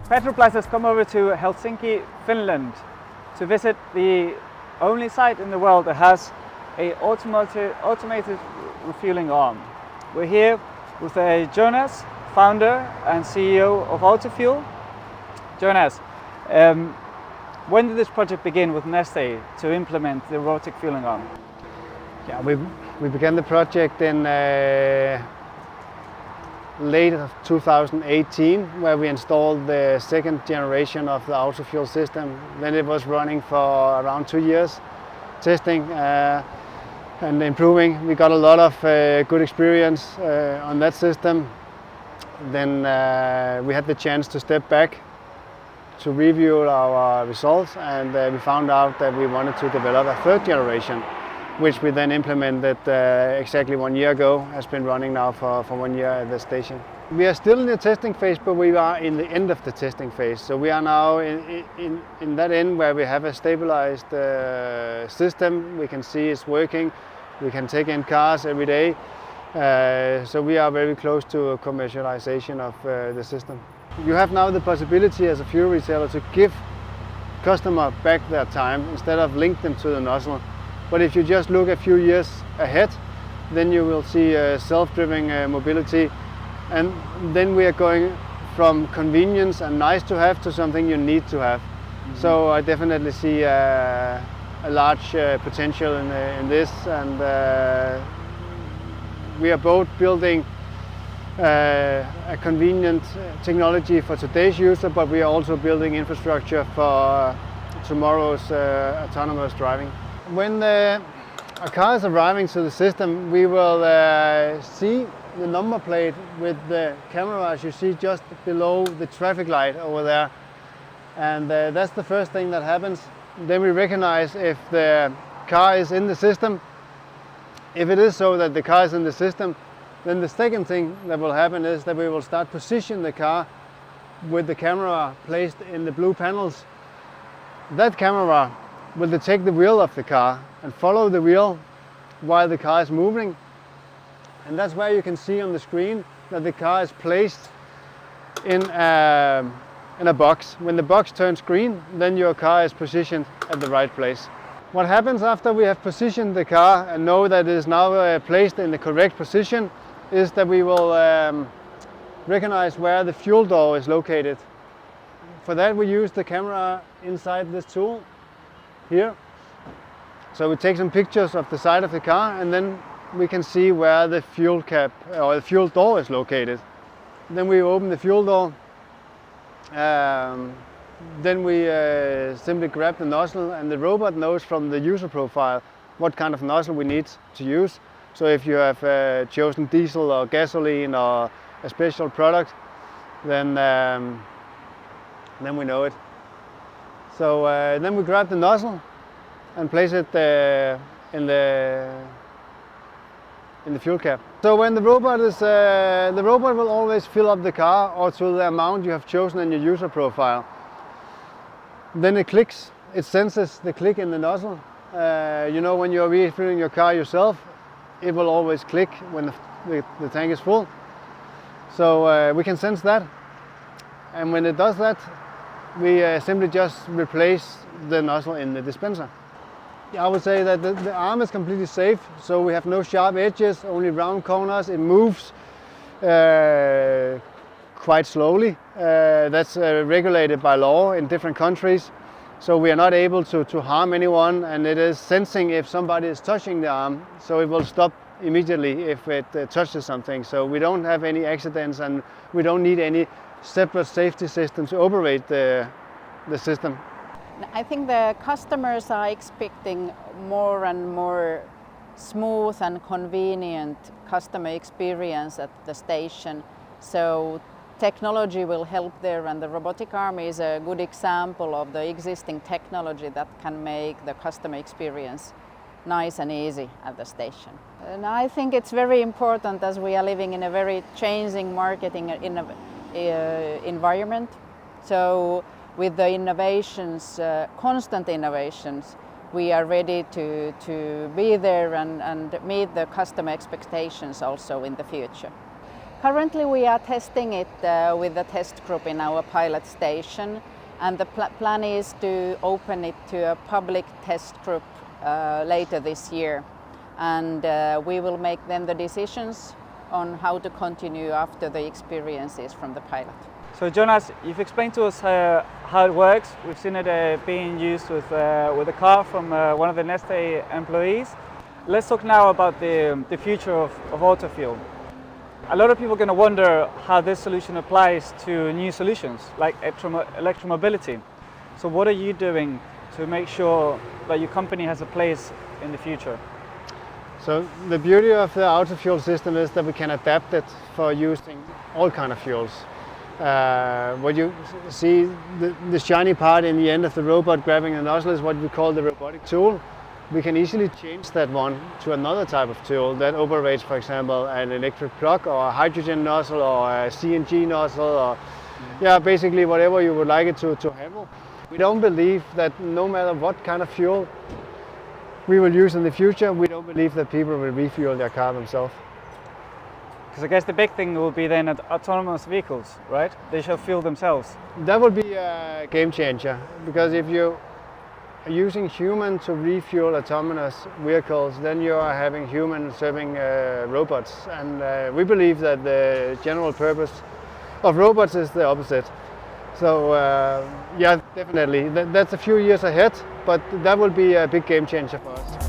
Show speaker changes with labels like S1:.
S1: PetrolPlaza has come over to Helsinki, Finland to visit the only site in the world that has a automated refueling arm. We're here with Jonas, founder and CEO of Autofuel. Jonas, when did this project begin with Neste to implement the robotic fueling arm?
S2: Yeah, we began the project in late of 2018, where we installed the second generation of the Autofuel system. Then it was running for around 2 years, testing and improving. We got a lot of good experience on that system. Then we had the chance to step back to review our results, and we found out that we wanted to develop a third generation, which we then implemented exactly 1 year ago. Has been running now for 1 year at the station. We are still in the testing phase, but we are in the end of the testing phase. So we are now in that end where we have a stabilized system. We can see it's working. We can take in cars every day. So we are very close to a commercialization of the system. You have now the possibility as a fuel retailer to give customer back their time instead of link them to the nozzle. But if you just look a few years ahead, then you will see self-driving mobility, and then we are going from convenience and nice to have to something you need to have. Mm-hmm. So I definitely see a large potential in this, and we are both building a convenient technology for today's user, but we are also building infrastructure for tomorrow's autonomous driving. When a car is arriving to the system, we will see the number plate with the camera, as you see just below the traffic light over there. And that's the first thing that happens. Then we recognize if the car is in the system. If it is so that the car is in the system, then the second thing that will happen is that we will start position the car with the camera placed in the blue panels. That camera will detect the wheel of the car and follow the wheel while the car is moving. And that's where you can see on the screen that the car is placed in a box. When the box turns green, then your car is positioned at the right place. What happens after we have positioned the car and know that it is now placed in the correct position is that we will recognize where the fuel door is located. For that we use the camera inside this tool here. So we take some pictures of the side of the car, and then we can see where the fuel cap or the fuel door is located. Then we open the fuel door. Then we simply grab the nozzle, and the robot knows from the user profile what kind of nozzle we need to use. So if you have chosen diesel or gasoline or a special product, then we know it. So then we grab the nozzle and place it in the fuel cap. So when the robot will always fill up the car or to the amount you have chosen in your user profile. Then it clicks. It senses the click in the nozzle. You know, when you're refilling your car yourself, it will always click when the tank is full. So we can sense that, and when it does that, we simply just replace the nozzle in the dispenser. I would say that the arm is completely safe, so we have no sharp edges, only round corners. It moves quite slowly. That's regulated by law in different countries, so we are not able to harm anyone, and it is sensing if somebody is touching the arm, so it will stop immediately if it touches something. So we don't have any accidents, and we don't need any separate safety system to operate the system.
S3: I think the customers are expecting more and more smooth and convenient customer experience at the station. So technology will help there, and the robotic arm is a good example of the existing technology that can make the customer experience nice and easy at the station. And I think it's very important, as we are living in a very changing marketing environment. So with the innovations, constant innovations, we are ready to be there and meet the customer expectations also in the future. Currently we are testing it with a test group in our pilot station, and the plan is to open it to a public test group later this year, and we will make then the decisions on how to continue after the experiences from the pilot.
S1: So Jonas, you've explained to us how it works. We've seen it being used with a car from one of the Neste employees. Let's talk now about the future of Autofuel. A lot of people are going to wonder how this solution applies to new solutions like electromobility. So what are you doing to make sure that your company has a place in the future?
S2: So the beauty of the Autofuel system is that we can adapt it for using all kind of fuels. What you see, the shiny part in the end of the robot grabbing the nozzle is what we call the robotic tool. We can easily change that one to another type of tool that operates, for example, an electric plug or a hydrogen nozzle or a CNG nozzle, or basically whatever you would like it to handle. We don't believe that no matter what kind of fuel we will use in the future, we don't believe that people will refuel their car themselves.
S1: Because I guess the big thing will be then autonomous vehicles, right? They shall fuel themselves.
S2: That would be a game changer, because if you are using human to refuel autonomous vehicles, then you are having human serving robots, and we believe that the general purpose of robots is the opposite. So yeah, definitely, that's a few years ahead, but that will be a big game changer for us.